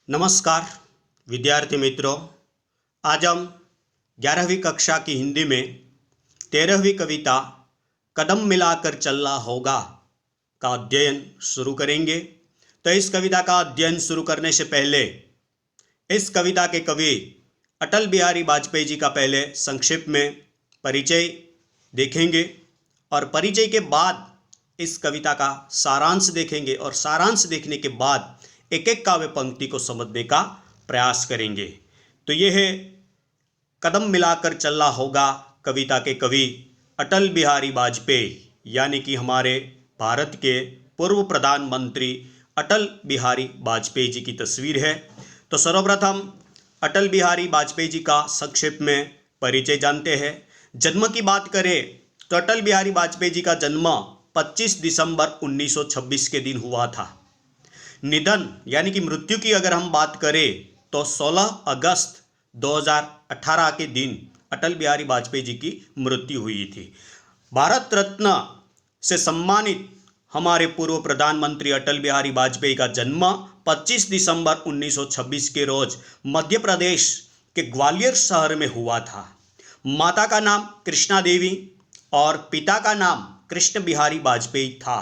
नमस्कार विद्यार्थी मित्रों, आज हम 11वीं कक्षा की हिंदी में 13वीं कविता कदम मिलाकर चलना होगा का अध्ययन शुरू करेंगे। तो इस कविता का अध्ययन शुरू करने से पहले इस कविता के कवि अटल बिहारी वाजपेयी जी का पहले संक्षेप में परिचय देखेंगे और परिचय के बाद इस कविता का सारांश देखेंगे और सारांश देखने के बाद एक एक काव्य पंक्ति को समझने का प्रयास करेंगे। तो यह है कदम मिलाकर चलना होगा कविता के कवि अटल बिहारी वाजपेयी, यानी कि हमारे भारत के पूर्व प्रधानमंत्री अटल बिहारी वाजपेयी जी की तस्वीर है। तो सर्वप्रथम अटल बिहारी वाजपेयी जी का संक्षेप में परिचय जानते हैं। जन्म की बात करें तो अटल बिहारी वाजपेयी जी का जन्म 25 दिसंबर 1926 के दिन हुआ था। निधन यानी कि मृत्यु की अगर हम बात करें तो 16 अगस्त 2018 के दिन अटल बिहारी वाजपेयी जी की मृत्यु हुई थी। भारत रत्न से सम्मानित हमारे पूर्व प्रधानमंत्री अटल बिहारी वाजपेयी का जन्म 25 दिसंबर 1926 के रोज मध्य प्रदेश के ग्वालियर शहर में हुआ था। माता का नाम कृष्णा देवी और पिता का नाम कृष्ण बिहारी वाजपेयी था।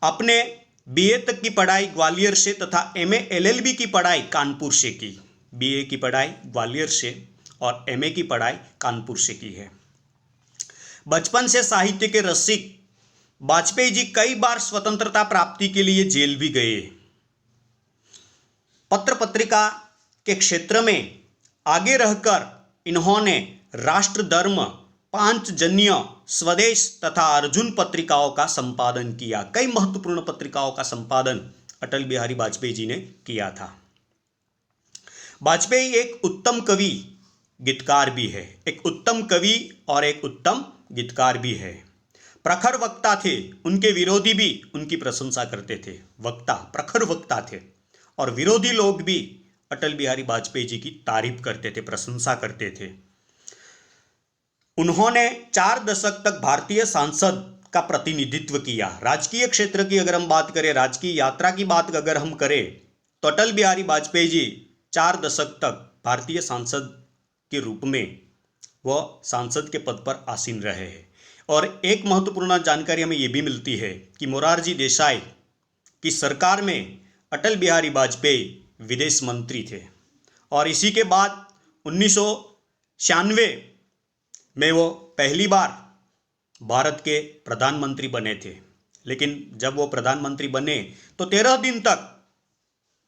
अपने बीए तक की पढ़ाई ग्वालियर से तथा एमए एलएलबी की पढ़ाई कानपुर से की। बीए की पढ़ाई ग्वालियर से और एमए की पढ़ाई कानपुर से की है। बचपन से साहित्य के रसिक वाजपेयी जी कई बार स्वतंत्रता प्राप्ति के लिए जेल भी गए। पत्र पत्रिका के क्षेत्र में आगे रहकर इन्होंने राष्ट्र धर्म, पांचजन्य, स्वदेश तथा अर्जुन पत्रिकाओं का संपादन किया। कई महत्वपूर्ण पत्रिकाओं का संपादन अटल बिहारी वाजपेयी जी ने किया था। वाजपेयी एक उत्तम कवि गीतकार भी है। एक उत्तम कवि और एक उत्तम गीतकार भी है। प्रखर वक्ता थे, उनके विरोधी भी उनकी प्रशंसा करते थे। वक्ता, प्रखर वक्ता थे और विरोधी लोग भी अटल बिहारी वाजपेयी जी की तारीफ करते थे, प्रशंसा करते थे। उन्होंने 4 दशक तक भारतीय संसद का प्रतिनिधित्व किया। राजकीय क्षेत्र की अगर हम बात करें, राजकीय यात्रा की बात अगर हम करें तो अटल बिहारी वाजपेयी जी 4 दशक तक भारतीय सांसद के रूप में वह सांसद के पद पर आसीन रहे हैं। और एक महत्वपूर्ण जानकारी हमें यह भी मिलती है कि मोरारजी देसाई की सरकार में अटल बिहारी वाजपेयी विदेश मंत्री थे और इसी के बाद 1996 में वो पहली बार भारत के प्रधानमंत्री बने थे। लेकिन जब वो प्रधानमंत्री बने तो 13 दिन तक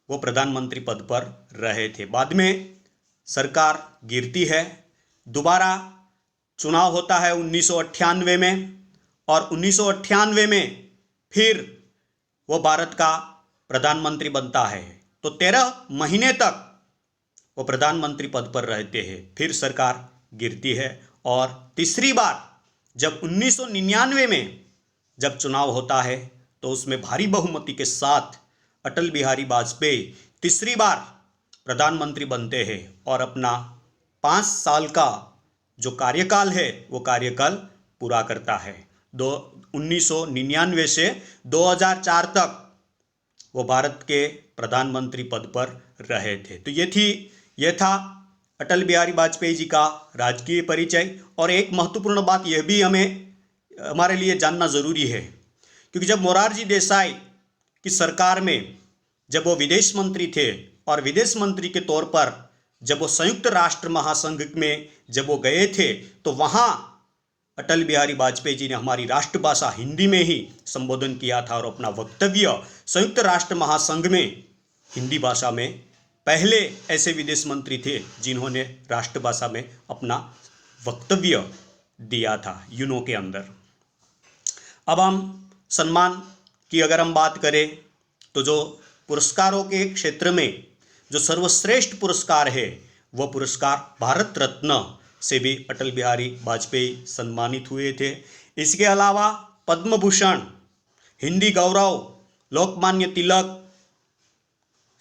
वो प्रधानमंत्री पद पर रहे थे। बाद में सरकार गिरती है, दोबारा चुनाव होता है 1998 में और 1998 में फिर वो भारत का प्रधानमंत्री बनता है। तो 13 महीने तक वो प्रधानमंत्री पद पर रहते हैं। फिर सरकार गिरती है और तीसरी बार जब 1999 में जब चुनाव होता है तो उसमें भारी बहुमति के साथ अटल बिहारी वाजपेयी तीसरी बार प्रधानमंत्री बनते हैं और अपना 5 साल का जो कार्यकाल है वो कार्यकाल पूरा करता है। 1999 से 2004 तक वो भारत के प्रधानमंत्री पद पर रहे थे। तो यह था अटल बिहारी वाजपेयी जी का राजकीय परिचय। और एक महत्वपूर्ण बात यह भी हमारे लिए जानना ज़रूरी है, क्योंकि जब मोरारजी देसाई की सरकार में जब वो विदेश मंत्री थे और विदेश मंत्री के तौर पर जब वो संयुक्त राष्ट्र महासंघ में जब वो गए थे तो वहाँ अटल बिहारी वाजपेयी जी ने हमारी राष्ट्रभाषा हिंदी में ही संबोधन किया था और अपना वक्तव्य संयुक्त राष्ट्र महासंघ में हिंदी भाषा में पहले ऐसे विदेश मंत्री थे जिन्होंने राष्ट्रभाषा में अपना वक्तव्य दिया था यूनो के अंदर। अब हम सम्मान की अगर हम बात करें तो जो पुरस्कारों के क्षेत्र में जो सर्वश्रेष्ठ पुरस्कार है वह पुरस्कार भारत रत्न से भी अटल बिहारी वाजपेयी सम्मानित हुए थे। इसके अलावा पद्म भूषण, हिंदी गौरव, लोकमान्य तिलक,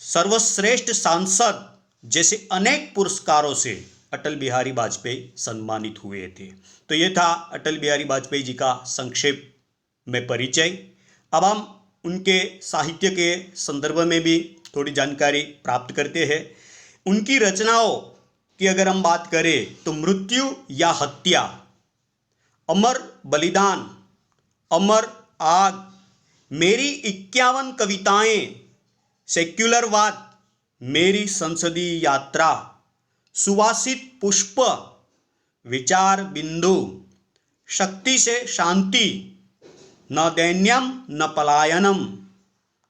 सर्वश्रेष्ठ सांसद जैसे अनेक पुरस्कारों से अटल बिहारी वाजपेयी सम्मानित हुए थे। तो ये था अटल बिहारी वाजपेयी जी का संक्षेप में परिचय। अब हम उनके साहित्य के संदर्भ में भी थोड़ी जानकारी प्राप्त करते हैं। उनकी रचनाओं की अगर हम बात करें तो मृत्यु या हत्या, अमर बलिदान, अमर आग, मेरी 51 कविताएं, सेक्युलरवाद, मेरी संसदीय यात्रा, सुवासित पुष्प, विचार बिंदु, शक्ति से शांति, न दैन्यम न पलायनम,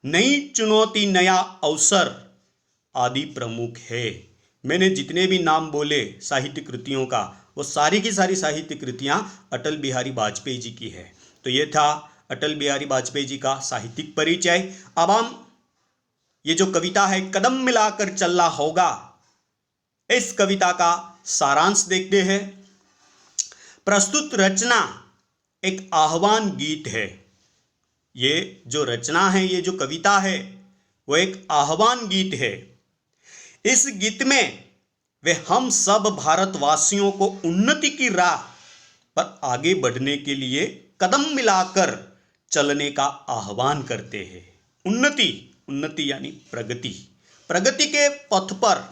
नई चुनौती नया अवसर आदि प्रमुख है। मैंने जितने भी नाम बोले साहित्य कृतियों का, वो सारी की सारी साहित्य कृतियां अटल बिहारी वाजपेयी जी की है। तो ये था अटल बिहारी वाजपेयी जी का साहित्यिक परिचय। अब हम ये जो कविता है कदम मिलाकर चलना होगा, इस कविता का सारांश देखते हैं। प्रस्तुत रचना एक आह्वान गीत है। ये जो रचना है, ये जो कविता है, वो एक आह्वान गीत है। इस गीत में वे हम सब भारतवासियों को उन्नति की राह पर आगे बढ़ने के लिए कदम मिलाकर चलने का आह्वान करते हैं। उन्नति यानी प्रगति, प्रगति के पथ पर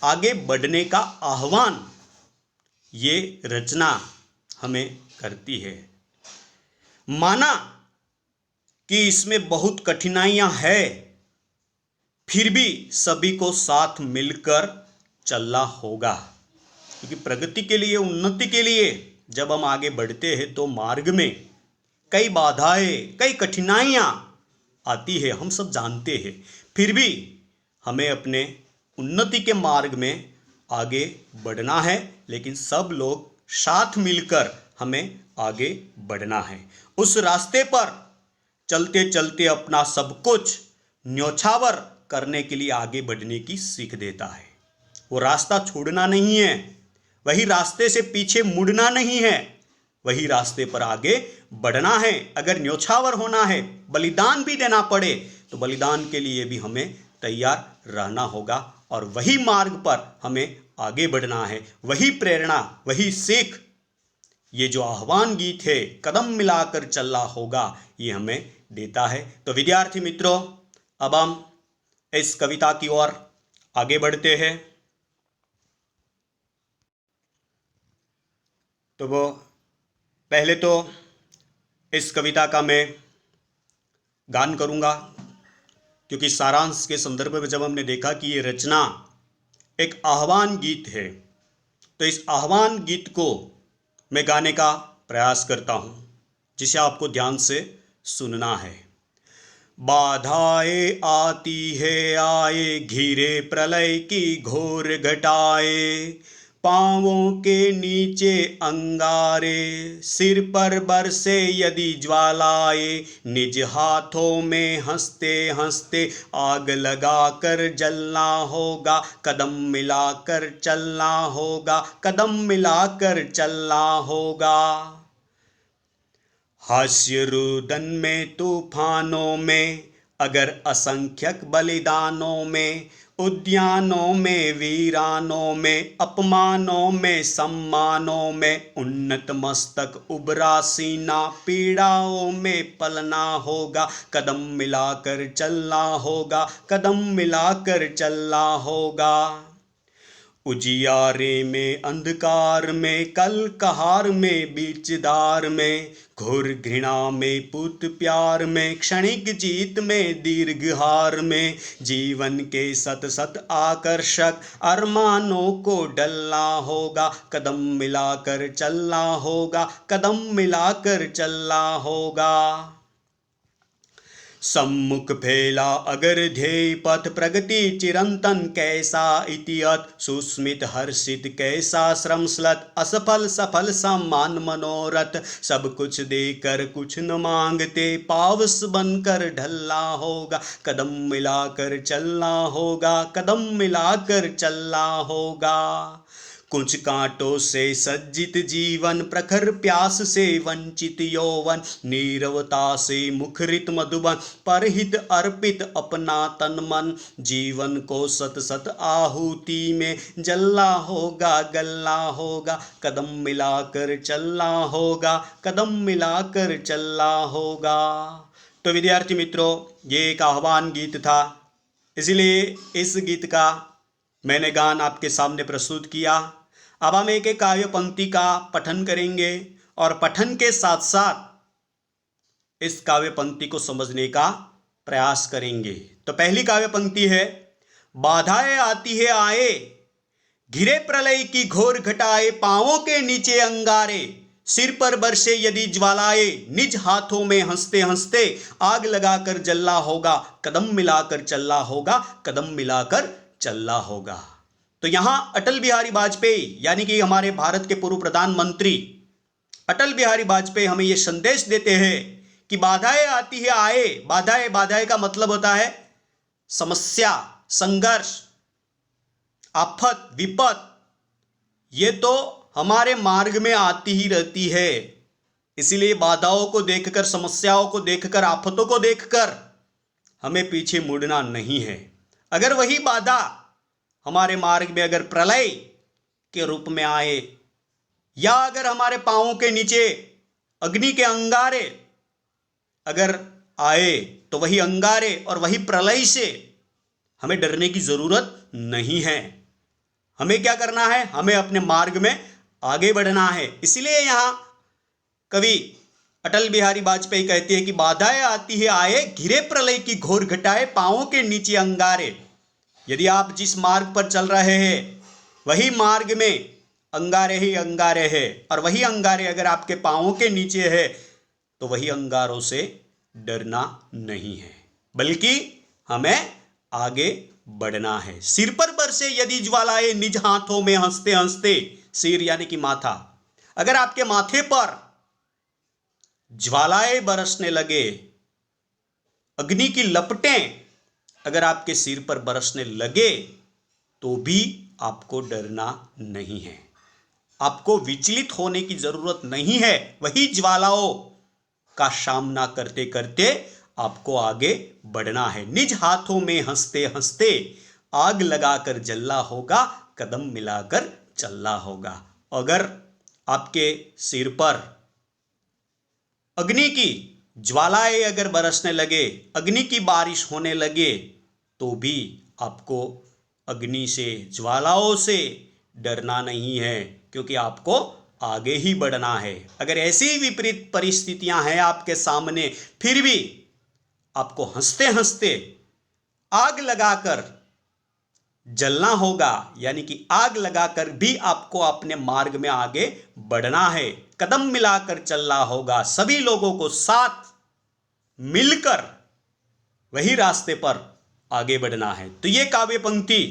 आगे बढ़ने का आह्वान ये रचना हमें करती है। माना कि इसमें बहुत कठिनाइयां हैं, फिर भी सभी को साथ मिलकर चलना होगा, क्योंकि प्रगति के लिए, उन्नति के लिए जब हम आगे बढ़ते हैं तो मार्ग में कई बाधाएं, कई कठिनाइयां आती है, हम सब जानते हैं। फिर भी हमें अपने उन्नति के मार्ग में आगे बढ़ना है, लेकिन सब लोग साथ मिलकर हमें आगे बढ़ना है। उस रास्ते पर चलते चलते अपना सब कुछ न्योछावर करने के लिए आगे बढ़ने की सीख देता है। वो रास्ता छोड़ना नहीं है, वही रास्ते से पीछे मुड़ना नहीं है, वही रास्ते पर आगे बढ़ना है। अगर न्योछावर होना है, बलिदान भी देना पड़े, तो बलिदान के लिए भी हमें तैयार रहना होगा, और वही मार्ग पर हमें आगे बढ़ना है। वही प्रेरणा, वही सीख ये जो आह्वान गीत है कदम मिलाकर चलना होगा, ये हमें देता है। तो विद्यार्थी मित्रों, अब हम इस कविता की ओर आगे बढ़ते हैं। तो वो पहले तो इस कविता का मैं गान करूंगा, क्योंकि सारांश के संदर्भ में जब हमने देखा कि ये रचना एक आह्वान गीत है, तो इस आह्वान गीत को मैं गाने का प्रयास करता हूं, जिसे आपको ध्यान से सुनना है। बाधाएं आती है आए, घिरे प्रलय की घोर घटाए, पांवों के नीचे अंगारे, सिर पर बरसे यदि ज्वालाए, निज हाथों में हंसते हंसते आग लगा कर जलना होगा, कदम मिलाकर चलना होगा, कदम मिलाकर चलना होगा। हास्य रुदन में, तूफानों में, अगर असंख्यक बलिदानों में, उद्यानों में, वीरानों में, अपमानों में, सम्मानों में, उन्नत मस्तक उबरा सीना, पीड़ाओं में पलना होगा, कदम मिलाकर चलना होगा, कदम मिलाकर चलना होगा। उजियारे में, अंधकार में, कल कहार में, बीच दार में, घोर घृणा में, पूत प्यार में, क्षणिक जीत में, दीर्घ हार में, जीवन के सत सत आकर्षक अरमानों को डलना होगा, कदम मिलाकर चलना होगा, कदम मिलाकर चलना होगा। सम्मुख फैला अगर ध्येय पथ, प्रगति चिरंतन कैसा इतियत, सुस्मित हर्षित कैसा श्रमश्लत, असफल सफल सम्मान मनोरथ, सब कुछ देकर कुछ न मांगते, पावस बनकर ढलना होगा, कदम मिलाकर चलना होगा, कदम मिलाकर चलना होगा। कुछ कांटों से सज्जित जीवन, प्रखर प्यास से वंचित यौवन, नीरवता से मुखरित मधुबन, परहित अर्पित अपना तन मन, जीवन को सत सत आहुति में जलना होगा, गलना होगा, कदम मिलाकर चलना होगा, कदम मिलाकर चलना होगा। तो विद्यार्थी मित्रों, ये एक आह्वान गीत था। इसलिए इस गीत का मैंने गान आपके सामने प्रस्तुत किया। अब हम एक एक काव्य पंक्ति का पठन करेंगे और पठन के साथ साथ इस काव्य पंक्ति को समझने का प्रयास करेंगे। तो पहली काव्य पंक्ति है, बाधाएं आती है आए, घिरे प्रलय की घोर घटाए, पांवों के नीचे अंगारे, सिर पर बरसे यदि ज्वालाए, निज हाथों में हंसते हंसते, आग लगाकर जल्ला होगा, कदम मिलाकर चलना होगा, कदम मिलाकर चलना होगा। तो यहां अटल बिहारी वाजपेयी यानी कि हमारे भारत के पूर्व प्रधानमंत्री अटल बिहारी वाजपेयी हमें यह संदेश देते हैं कि बाधाएं आती है आए। बाधाएं, बाधाएं का मतलब होता है समस्या, संघर्ष, आफत, विपत। ये तो हमारे मार्ग में आती ही रहती है। इसीलिए बाधाओं को देखकर, समस्याओं को देखकर, आफतों को देखकर हमें पीछे मुड़ना नहीं है। अगर वही बाधा हमारे मार्ग में अगर प्रलय के रूप में आए, या अगर हमारे पांवों के नीचे अग्नि के अंगारे अगर आए, तो वही अंगारे और वही प्रलय से हमें डरने की जरूरत नहीं है। हमें क्या करना है? हमें अपने मार्ग में आगे बढ़ना है। इसलिए यहां कवि अटल बिहारी वाजपेयी कहते हैं कि बाधाएं आती है आए, घिरे प्रलय की घोर घटाए, पांवों के नीचे अंगारे। यदि आप जिस मार्ग पर चल रहे हैं वही मार्ग में अंगारे ही अंगारे है, और वही अंगारे अगर आपके पांवों के नीचे है तो वही अंगारों से डरना नहीं है, बल्कि हमें आगे बढ़ना है। सिर पर बरसे यदि ज्वालाए, निज हाथों में हंसते हंसते। सिर यानी कि माथा। अगर आपके माथे पर ज्वालाएं बरसने लगे, अग्नि की लपटें अगर आपके सिर पर बरसने लगे, तो भी आपको डरना नहीं है। आपको विचलित होने की जरूरत नहीं है। वही ज्वालाओं का सामना करते करते आपको आगे बढ़ना है। निज हाथों में हंसते हंसते, आग लगाकर जलना होगा, कदम मिलाकर चलना होगा। अगर आपके सिर पर अग्नि की ज्वालाएं अगर बरसने लगे, अग्नि की बारिश होने लगे, तो भी आपको अग्नि से, ज्वालाओं से डरना नहीं है, क्योंकि आपको आगे ही बढ़ना है। अगर ऐसी विपरीत परिस्थितियां हैं आपके सामने, फिर भी आपको हंसते हंसते आग लगाकर जलना होगा, यानी कि आग लगाकर भी आपको अपने मार्ग में आगे बढ़ना है। कदम मिलाकर चलना होगा, सभी लोगों को साथ मिलकर वही रास्ते पर आगे बढ़ना है। तो ये काव्य पंक्ति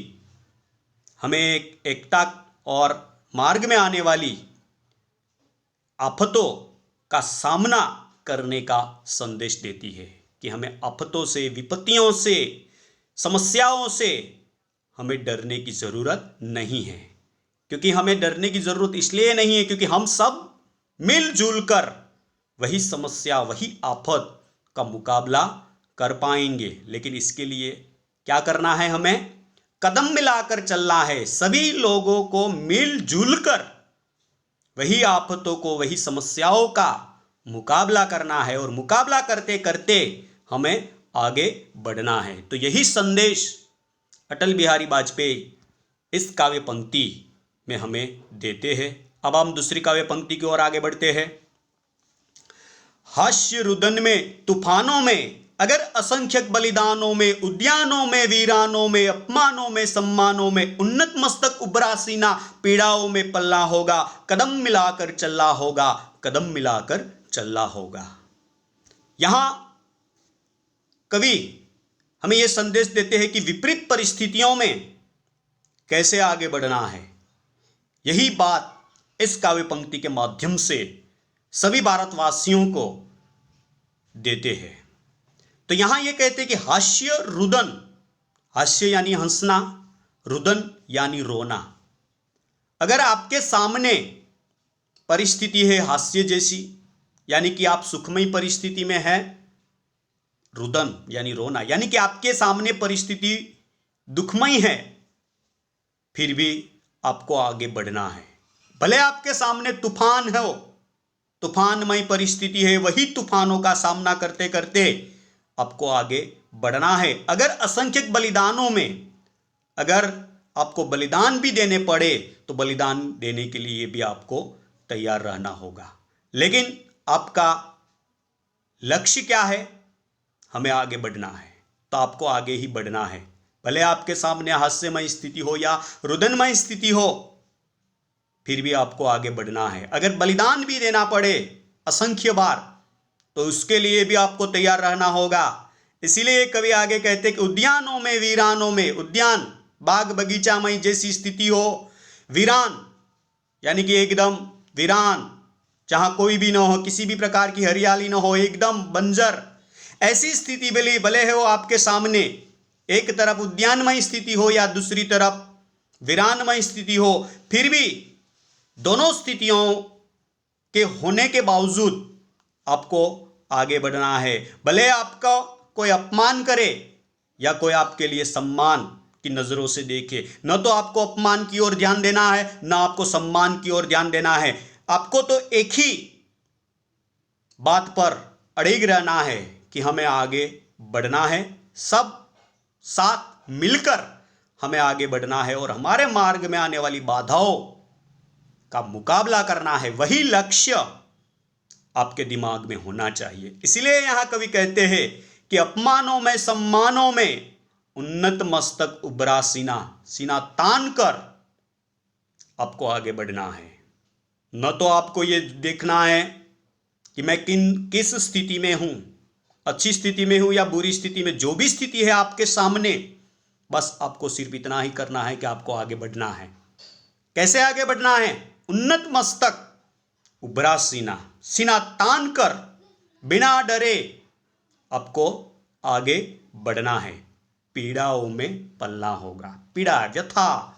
हमें एकता और मार्ग में आने वाली आफतों का सामना करने का संदेश देती है कि हमें आफतों से, विपत्तियों से, समस्याओं से हमें डरने की जरूरत नहीं है। क्योंकि हमें डरने की जरूरत इसलिए नहीं है क्योंकि हम सब मिलजुल कर वही समस्या, वही आफत का मुकाबला कर पाएंगे। लेकिन इसके लिए क्या करना है? हमें कदम मिलाकर चलना है। सभी लोगों को मिलजुल कर वही आफतों को, वही समस्याओं का मुकाबला करना है, और मुकाबला करते करते हमें आगे बढ़ना है। तो यही संदेश अटल बिहारी वाजपेयी इस काव्य पंक्ति में हमें देते हैं। अब हम दूसरी काव्य पंक्ति की ओर आगे बढ़ते हैं। हास्य रुदन में, तूफानों में, अगर असंख्यक बलिदानों में, उद्यानों में, वीरानों में, अपमानों में, सम्मानों में, उन्नत मस्तक उभरा सीना, पीड़ाओं में पलना होगा, कदम मिलाकर चलना होगा, कदम मिलाकर चलना होगा। यहां कवि हमें यह संदेश देते हैं कि विपरीत परिस्थितियों में कैसे आगे बढ़ना है। यही बात इस काव्य पंक्ति के माध्यम से सभी भारतवासियों को देते हैं। तो यहां यह कहते हैं कि हास्य रुदन, हास्य यानी हंसना, रुदन यानी रोना। अगर आपके सामने परिस्थिति है हास्य जैसी, यानी कि आप सुखमय परिस्थिति में है, रुदन यानी रोना, यानी कि आपके सामने परिस्थिति दुखमय है, फिर भी आपको आगे बढ़ना है। भले आपके सामने तूफान हो, तूफानमय परिस्थिति है, वही तूफानों का सामना करते करते आपको आगे बढ़ना है। अगर असंख्यक बलिदानों में अगर आपको बलिदान भी देने पड़े तो बलिदान देने के लिए भी आपको तैयार रहना होगा। लेकिन आपका लक्ष्य क्या है? हमें आगे बढ़ना है, तो आपको आगे ही बढ़ना है। भले आपके सामने हास्यमय स्थिति हो या रुदनमय स्थिति हो, फिर भी आपको आगे बढ़ना है। अगर बलिदान भी देना पड़े असंख्य बार, तो उसके लिए भी आपको तैयार रहना होगा। इसीलिए कवि आगे कहते कि उद्यानों में वीरानों में, उद्यान बाग बगीचा में जैसी स्थिति हो, वीरान यानी कि एकदम वीरान, जहां कोई भी ना हो, किसी भी प्रकार की हरियाली ना हो, एकदम बंजर, ऐसी स्थिति भले हो आपके सामने, एक तरफ उद्यानमय स्थिति हो या दूसरी तरफ वीरानमय स्थिति हो, फिर भी दोनों स्थितियों के होने के बावजूद आपको आगे बढ़ना है। भले आपका कोई अपमान करे या कोई आपके लिए सम्मान की नजरों से देखे, न तो आपको अपमान की ओर ध्यान देना है, न आपको सम्मान की ओर ध्यान देना है। आपको तो एक ही बात पर अड़िग रहना है कि हमें आगे बढ़ना है, सब साथ मिलकर हमें आगे बढ़ना है और हमारे मार्ग में आने वाली बाधाओं का मुकाबला करना है। वही लक्ष्य आपके दिमाग में होना चाहिए। इसलिए यहां कवि कहते हैं कि अपमानों में सम्मानों में उन्नत मस्तक उबरा सीना, सीना तान कर आपको आगे बढ़ना है। न तो आपको यह देखना है कि मैं किस स्थिति में हूं, अच्छी स्थिति में हूं या बुरी स्थिति में, जो भी स्थिति है आपके सामने, बस आपको सिर्फ इतना ही करना है कि आपको आगे बढ़ना है। कैसे आगे बढ़ना है? उन्नत मस्तक उबरा सीना, सीना तान कर बिना डरे आपको आगे बढ़ना है। पीड़ाओं में पलना होगा। पीड़ा, व्यथा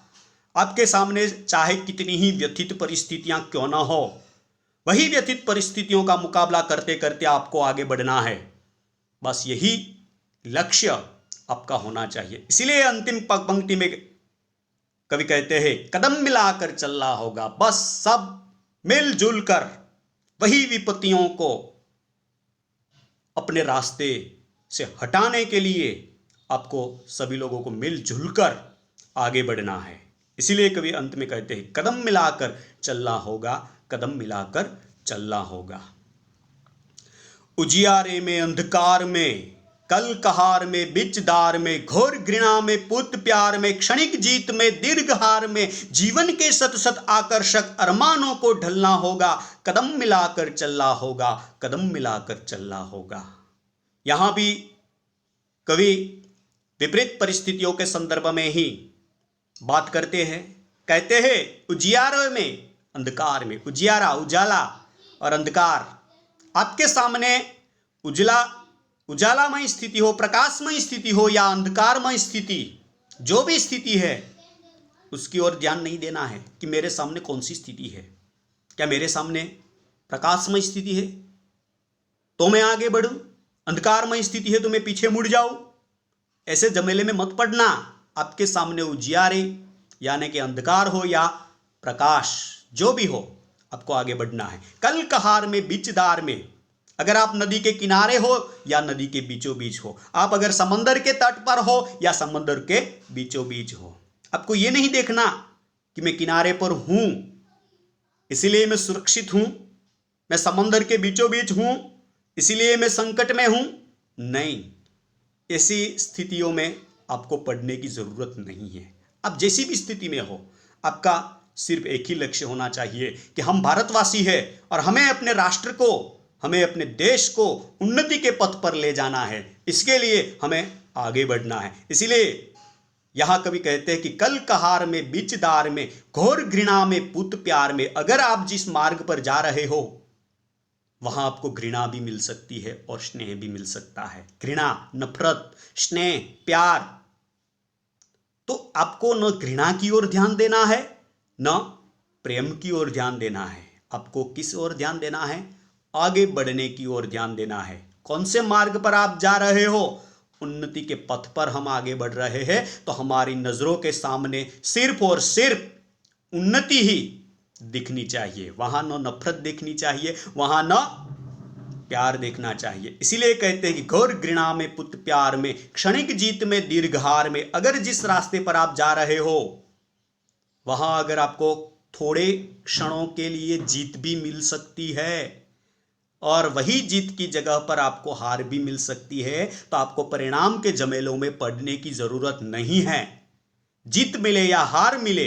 आपके सामने चाहे कितनी ही व्यथित परिस्थितियां क्यों ना हो, वही व्यथित परिस्थितियों का मुकाबला करते करते आपको आगे बढ़ना है। बस यही लक्ष्य आपका होना चाहिए। इसीलिए अंतिम पंक्ति में कवि कहते हैं कदम मिलाकर चलना होगा। बस सब मिलजुल कर वही विपत्तियों को अपने रास्ते से हटाने के लिए आपको सभी लोगों को मिलजुल कर आगे बढ़ना है। इसीलिए कवि अंत में कहते हैं कदम मिलाकर चलना होगा, कदम मिलाकर चलना होगा। उजियारे में, अंधकार में, कल कहार में, बिच दार में, घोर घृणा में, पुत प्यार में, क्षणिक जीत में, दीर्घ हार में, जीवन के सत सत आकर्षक अरमानों को ढलना होगा। कदम मिलाकर चलना होगा, कदम मिलाकर चलना होगा। यहां भी कवि विपरीत परिस्थितियों के संदर्भ में ही बात करते हैं। कहते हैं उजियारे में, अंधकार में, उजियारा उजाला और अंधकार, आपके सामने उजालामय स्थिति हो, प्रकाशमय स्थिति हो या अंधकारमय स्थिति, जो भी स्थिति है उसकी ओर ध्यान नहीं देना है कि मेरे सामने कौन सी स्थिति है। क्या मेरे सामने प्रकाशमय स्थिति है तो मैं आगे बढ़ूं, अंधकारमय स्थिति है तो मैं पीछे मुड़ जाऊं? ऐसे झमेले में मत पड़ना। आपके सामने उजियारे यानी कि अंधकार हो या प्रकाश, जो भी हो, आपको आगे बढ़ना है। कल कहार में, बीच दार में, अगर आप नदी के किनारे हो या नदी के बीचों बीच हो, आप अगर समंदर के तट पर हो या समंदर के बीचों बीच हो, आपको यह नहीं देखना कि मैं किनारे पर हूं इसलिए मैं सुरक्षित हूं, मैं समंदर के बीचों बीच हूं इसलिए मैं संकट में हूं। नहीं, ऐसी स्थितियों में आपको पढ़ने की जरूरत नहीं है। आप जैसी भी स्थिति में हो, आपका सिर्फ एक ही लक्ष्य होना चाहिए कि हम भारतवासी हैं और हमें अपने राष्ट्र को, हमें अपने देश को उन्नति के पथ पर ले जाना है। इसके लिए हमें आगे बढ़ना है। इसीलिए यहां कवि कहते हैं कि कल कहार में, बीच दार में, घोर घृणा में, पुत प्यार में, अगर आप जिस मार्ग पर जा रहे हो वहां आपको घृणा भी मिल सकती है और स्नेह भी मिल सकता है। घृणा, नफरत, स्नेह, प्यार। तो आपको न घृणा की ओर ध्यान देना है न प्रेम की ओर ध्यान देना है। आपको किस ओर ध्यान देना है? आगे बढ़ने की ओर ध्यान देना है। कौन से मार्ग पर आप जा रहे हो? उन्नति के पथ पर हम आगे बढ़ रहे हैं तो हमारी नजरों के सामने सिर्फ और सिर्फ उन्नति ही दिखनी चाहिए। वहां न नफरत दिखनी चाहिए, वहां न प्यार देखना चाहिए। इसीलिए कहते हैं कि घोर घृणा में पुत प्यार में, क्षणिक जीत में दीर्घ हार में। अगर जिस रास्ते पर आप जा रहे हो वहां अगर आपको थोड़े क्षणों के लिए जीत भी मिल सकती है और वही जीत की जगह पर आपको हार भी मिल सकती है, तो आपको परिणाम के झमेलों में पड़ने की जरूरत नहीं है। जीत मिले या हार मिले,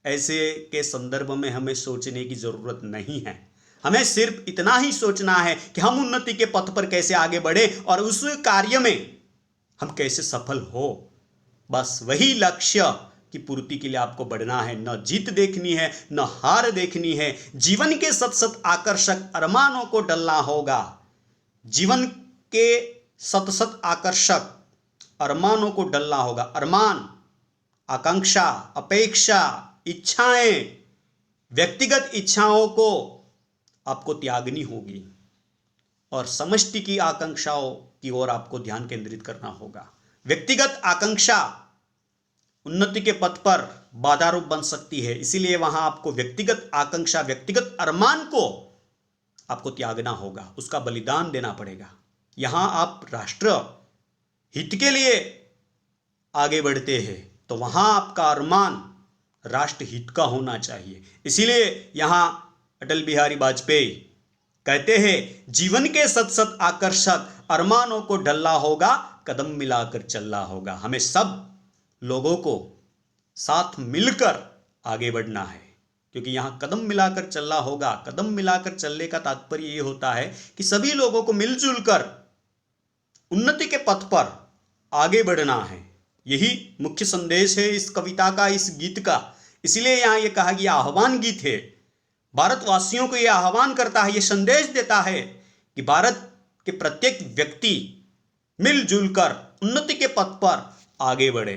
ऐसे के संदर्भ में हमें सोचने की जरूरत नहीं है। हमें सिर्फ इतना ही सोचना है कि हम उन्नति के पथ पर कैसे आगे बढ़े और उस कार्य में हम कैसे सफल हो। बस वही लक्ष्य की पूर्ति के लिए आपको बढ़ना है। न जीत देखनी है, न हार देखनी है। जीवन के सत सत आकर्षक अरमानों को डलना होगा। जीवन के सत सत आकर्षक अरमानों को डलना होगा। अरमान, आकांक्षा, अपेक्षा, इच्छाएं, व्यक्तिगत इच्छाओं को आपको त्यागनी होगी और समष्टि की आकांक्षाओं की ओर आपको ध्यान केंद्रित करना होगा। व्यक्तिगत आकांक्षा उन्नति के पथ पर बाधा रूप बन सकती है, इसीलिए वहां आपको व्यक्तिगत आकांक्षा, व्यक्तिगत अरमान को आपको त्यागना होगा, उसका बलिदान देना पड़ेगा। यहां आप राष्ट्र हित के लिए आगे बढ़ते हैं तो वहां आपका अरमान राष्ट्र हित का होना चाहिए। इसीलिए यहां अटल बिहारी वाजपेयी कहते हैं, जीवन के सत सत आकर्षक अरमानों को ढलना होगा, कदम मिलाकर चलना होगा। हमें सब लोगों को साथ मिलकर आगे बढ़ना है, क्योंकि यहां कदम मिलाकर चलना होगा। कदम मिलाकर चलने का तात्पर्य यह होता है कि सभी लोगों को मिलजुल कर उन्नति के पथ पर आगे बढ़ना है। यही मुख्य संदेश है इस कविता का, इस गीत का। इसलिए यहां यह कहा गया आह्वान गीत है। भारतवासियों को यह आह्वान करता है, यह संदेश देता है कि भारत के प्रत्येक व्यक्ति मिलजुल कर उन्नति के पथ पर आगे बढ़े।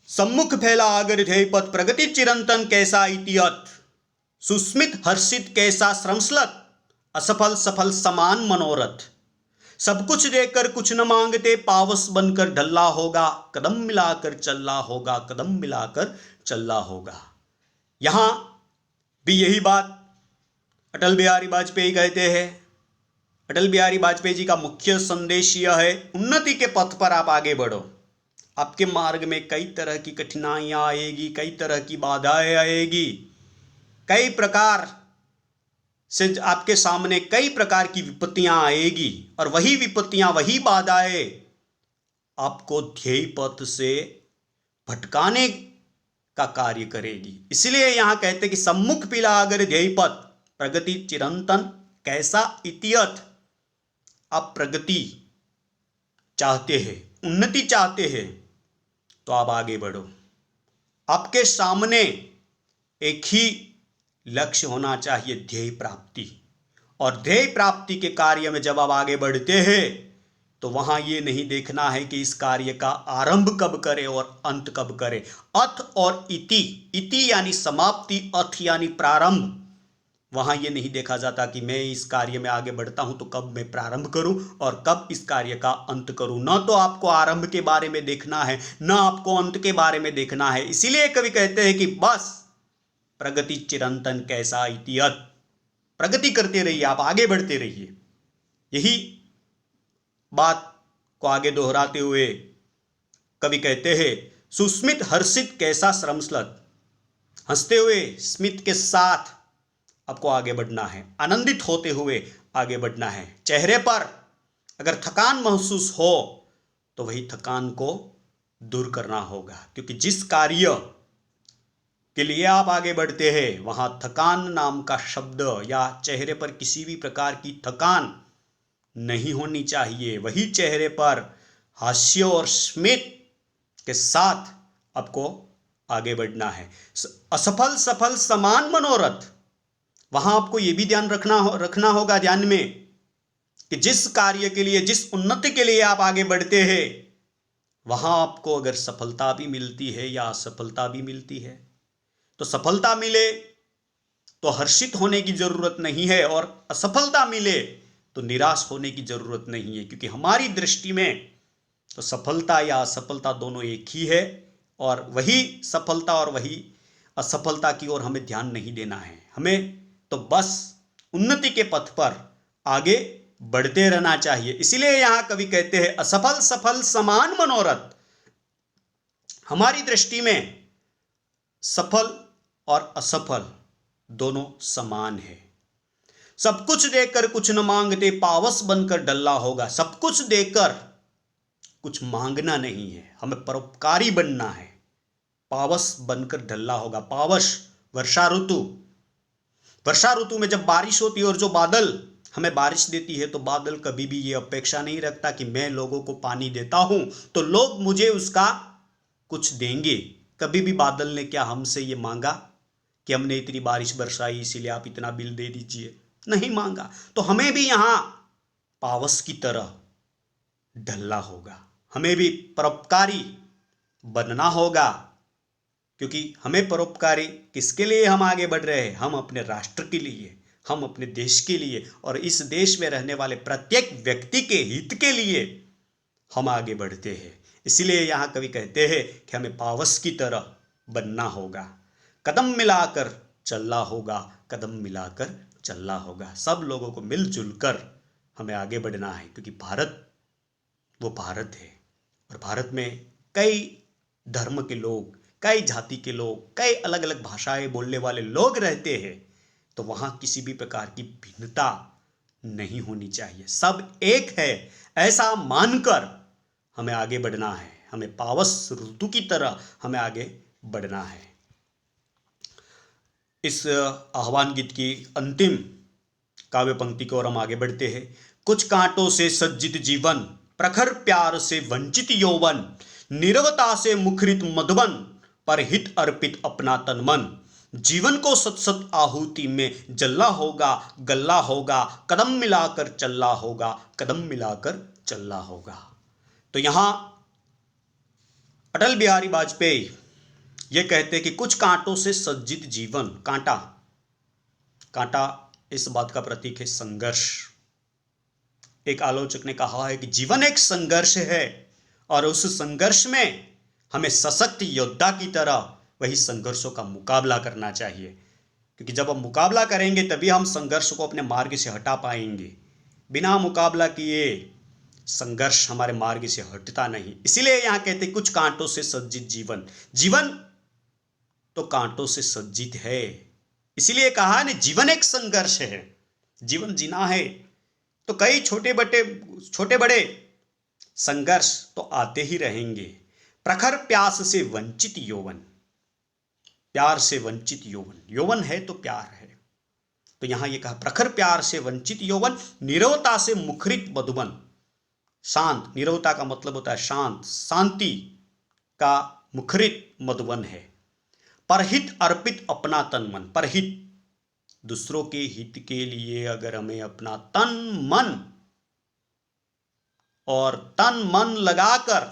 सम्मुख फैला अगर ध्येय पथ, प्रगति चिरंतन कैसा इतियत, सुस्मित हर्षित कैसा श्रमश्लत, असफल सफल समान मनोरथ। सब कुछ देकर कुछ न मांगते, पावस बनकर ढलना होगा, कदम मिलाकर चलना होगा, कदम मिलाकर चलना होगा। यहां भी यही बात अटल बिहारी वाजपेयी कहते हैं। अटल बिहारी वाजपेयी जी का मुख्य संदेश यह है, उन्नति के पथ पर आप आगे बढ़ो। आपके मार्ग में कई तरह की कठिनाइयां आएगी, कई तरह की बाधाएं आएगी, कई प्रकार से आपके सामने कई प्रकार की विपत्तियां आएगी और वही विपत्तियां, वही बाधाएं आपको ध्येय पथ से भटकाने का कार्य करेगी। इसलिए यहां कहते कि सम्मुख पिला अगर ध्येय पथ, प्रगति चिरंतन कैसा इतियत। आप प्रगति चाहते हैं, उन्नति चाहते हैं, तो आप आगे बढ़ो। आपके सामने एक ही लक्ष्य होना चाहिए, ध्येय प्राप्ति। और ध्येय प्राप्ति के कार्य में जब आप आगे बढ़ते हैं तो वहां ये नहीं देखना है कि इस कार्य का आरंभ कब करें और अंत कब करें। अथ और इति, इति यानी समाप्ति, अथ यानी प्रारंभ। वहां ये नहीं देखा जाता कि मैं इस कार्य में आगे बढ़ता हूं तो कब मैं प्रारंभ करूं और कब इस कार्य का अंत करूं। न तो आपको आरंभ के बारे में देखना है, न आपको अंत के बारे में देखना है। इसीलिए कवि कहते हैं कि बस प्रगति चिरंतन कैसा इतियत, प्रगति करते रहिए, आप आगे बढ़ते रहिए। यही बात को आगे दोहराते हुए कवि कहते हैं, सुस्मित हर्षित कैसा श्रमश्लत। हंसते हुए स्मित के साथ आपको आगे बढ़ना है, आनंदित होते हुए आगे बढ़ना है। चेहरे पर अगर थकान महसूस हो तो वही थकान को दूर करना होगा, क्योंकि जिस कार्य के लिए आप आगे बढ़ते हैं वहां थकान नाम का शब्द या चेहरे पर किसी भी प्रकार की थकान नहीं होनी चाहिए। वही चेहरे पर हास्य और स्मित के साथ आपको आगे बढ़ना है। असफल सफल समान मनोरथ, वहां आपको यह भी ध्यान रखना होगा ध्यान में कि जिस कार्य के लिए, जिस उन्नति के लिए आप आगे बढ़ते हैं वहां आपको अगर सफलता भी मिलती है या असफलता भी मिलती है तो सफलता मिले तो हर्षित होने की जरूरत नहीं है और असफलता मिले तो निराश होने की जरूरत नहीं है, क्योंकि हमारी दृष्टि में तो सफलता या असफलता दोनों एक ही है और वही सफलता और वही असफलता की ओर हमें ध्यान नहीं देना है। हमें तो बस उन्नति के पथ पर आगे बढ़ते रहना चाहिए। इसीलिए यहां कवि कहते हैं असफल सफल समान मनोरथ। हमारी दृष्टि में सफल और असफल दोनों समान है। सब कुछ देकर कुछ न मांगते पावस बनकर डल्ला होगा। सब कुछ देकर कुछ मांगना नहीं है, हमें परोपकारी बनना है। पावस बनकर डल्ला होगा। पावस वर्षा ऋतु, वर्षा ऋतु में जब बारिश होती है और जो बादल हमें बारिश देती है, तो बादल कभी भी ये अपेक्षा नहीं रखता कि मैं लोगों को पानी देता हूं तो लोग मुझे उसका कुछ देंगे। कभी भी बादल ने क्या हमसे ये मांगा कि हमने इतनी बारिश बरसाई इसीलिए आप इतना बिल दे दीजिए? नहीं मांगा। तो हमें भी यहां पावस की तरह ढलना होगा, हमें भी परोपकारी बनना होगा। क्योंकि हमें परोपकारी किसके लिए हम आगे बढ़ रहे हैं? हम अपने राष्ट्र के लिए, हम अपने देश के लिए और इस देश में रहने वाले प्रत्येक व्यक्ति के हित के लिए हम आगे बढ़ते हैं। इसलिए यहां कवि कहते हैं कि हमें पावस की तरह बनना होगा, कदम मिलाकर चलना होगा, कदम मिलाकर चलना होगा। सब लोगों को मिलजुल कर हमें आगे बढ़ना है, क्योंकि भारत वो भारत है और भारत में कई धर्म के लोग, कई जाति के लोग, कई अलग अलग भाषाएं बोलने वाले लोग रहते हैं। तो वहां किसी भी प्रकार की भिन्नता नहीं होनी चाहिए, सब एक है ऐसा मानकर हमें आगे बढ़ना है। हमें पावस ऋतु की तरह हमें आगे बढ़ना है। इस आह्वान गीत की अंतिम काव्य पंक्ति को और हम आगे बढ़ते हैं। कुछ कांटों से सज्जित जीवन, प्रखर प्यार से वंचित यौवन, नीरवता से मुखरित मधुबन, पर हित अर्पित अपना तन मन। जीवन को सत सत आहुति में जलना होगा, गलना होगा, कदम मिलाकर चलना होगा, कदम मिलाकर चलना होगा। तो यहां अटल बिहारी वाजपेयी ये कहते हैं कि कुछ कांटों से सज्जित जीवन। कांटा, कांटा इस बात का प्रतीक है संघर्ष। एक आलोचक ने कहा है कि जीवन एक संघर्ष है और उस संघर्ष में हमें सशक्त योद्धा की तरह वही संघर्षों का मुकाबला करना चाहिए। क्योंकि जब हम मुकाबला करेंगे तभी हम संघर्ष को अपने मार्ग से हटा पाएंगे। बिना मुकाबला किए संघर्ष हमारे मार्ग से हटता नहीं। इसीलिए यहां कहते कुछ कांटों से सज्जित जीवन। जीवन तो कांटों से सज्जित है, इसीलिए कहा ने जीवन एक संघर्ष है। जीवन जीना है तो कई छोटे बड़े संघर्ष तो आते ही रहेंगे। प्रखर प्यास से वंचित यौवन, प्यार से वंचित यौवन, यौवन है तो प्यार है। तो यहां यह कहा प्रखर प्यार से वंचित यौवन, नीरवता से मुखरित मधुबन। शांत, नीरवता का मतलब होता है शांत, शांति का मुखरित मधुबन है। परहित अर्पित अपना तन मन, परहित दूसरों के हित के लिए अगर हमें अपना तन मन और तन मन लगाकर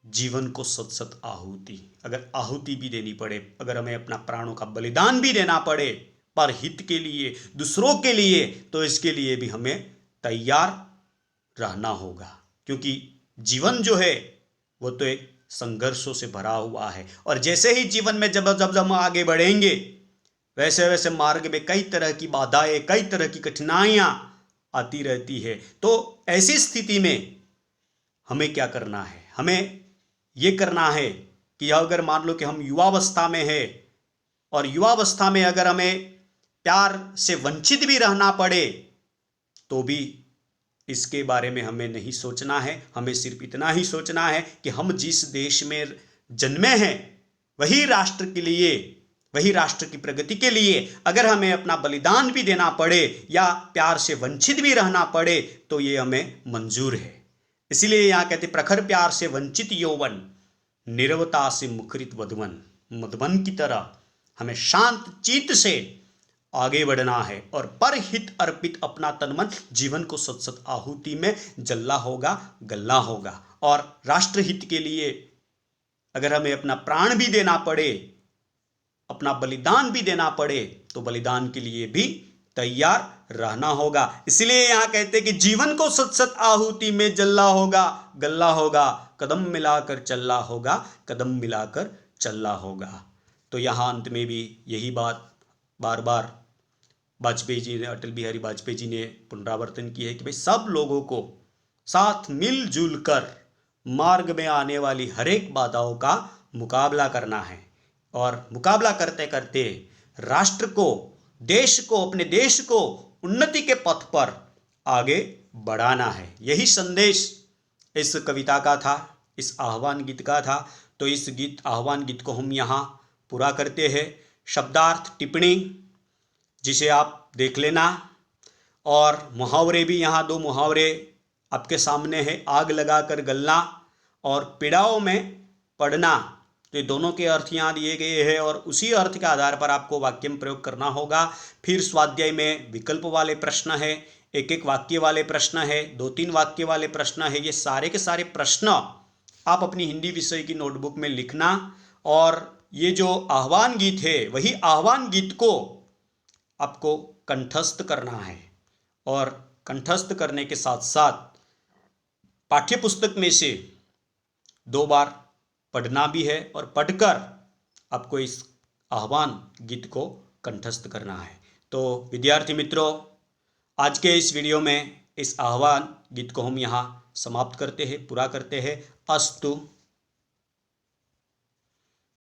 जीवन को सत सत आहुति, अगर आहुति भी देनी पड़े, अगर हमें अपना प्राणों का बलिदान भी देना पड़े पर हित के लिए, दूसरों के लिए, तो इसके लिए भी हमें तैयार रहना होगा। क्योंकि जीवन जो है वो तो एक संघर्षों से भरा हुआ है और जैसे ही जीवन में जब हम आगे बढ़ेंगे वैसे वैसे मार्ग में कई तरह की बाधाएं, कई तरह की कठिनाइयां आती रहती है। तो ऐसी स्थिति में हमें क्या करना है? हमें यह करना है कि अगर मान लो कि हम युवावस्था में है और युवावस्था में अगर हमें प्यार से वंचित भी रहना पड़े तो भी इसके बारे में हमें नहीं सोचना है। हमें सिर्फ इतना ही सोचना है कि हम जिस देश में जन्मे हैं वही राष्ट्र के लिए, वही राष्ट्र की प्रगति के लिए अगर हमें अपना बलिदान भी देना पड़े या प्यार से वंचित भी रहना पड़े तो ये हमें मंजूर है। इसीलिए यहां कहते प्रखर प्यार से वंचित यौवन, नीरवता से मुखरित मधुबन, मधुबन की तरह हमें शांत चित्त से आगे बढ़ना है और परहित अर्पित अपना तन मन, जीवन को सत सत आहुति में जलना होगा, गलना होगा। और राष्ट्रहित के लिए अगर हमें अपना प्राण भी देना पड़े, अपना बलिदान भी देना पड़े तो बलिदान के लिए भी तैयार रहना होगा। इसलिए यहां कहते कि जीवन को सत सत आहुति में जलना होगा, गलना होगा, कदम मिलाकर चलना होगा, कदम मिलाकर चलना होगा। तो यहाँ अंत में भी यही बात बार बार वाजपेयी जी ने, अटल बिहारी वाजपेयी जी ने पुनरावर्तन की है कि भाई सब लोगों को साथ मिलजुल कर मार्ग में आने वाली हर एक बाधाओं का मुकाबला करना है और मुकाबला करते करते राष्ट्र को, देश को, अपने देश को उन्नति के पथ पर आगे बढ़ाना है। यही संदेश इस कविता का था, इस आह्वान गीत का था। तो इस आह्वान गीत को हम यहाँ पूरा करते हैं। शब्दार्थ टिप्पणी जिसे आप देख लेना, और मुहावरे भी यहाँ 2 मुहावरे आपके सामने है। आग लगाकर गलना और पीड़ाओं में पड़ना, तो ये दोनों के अर्थ यहाँ दिए गए हैं और उसी अर्थ के आधार पर आपको वाक्य में प्रयोग करना होगा। फिर स्वाध्याय में विकल्प वाले प्रश्न है, एक एक वाक्य वाले प्रश्न है, 2-3 वाक्य वाले प्रश्न है। ये सारे के सारे प्रश्न आप अपनी हिंदी विषय की नोटबुक में लिखना, और ये जो आह्वान गीत है वही आह्वान गीत को आपको कंठस्थ करना है, और कंठस्थ करने के साथ साथ पाठ्य पुस्तक में से 2 बार पढ़ना भी है और पढ़कर आपको इस आह्वान गीत को कंठस्थ करना है। तो विद्यार्थी मित्रों, आज के इस वीडियो में इस आह्वान गीत को हम यहाँ समाप्त करते हैं, पूरा करते हैं। अस्तु।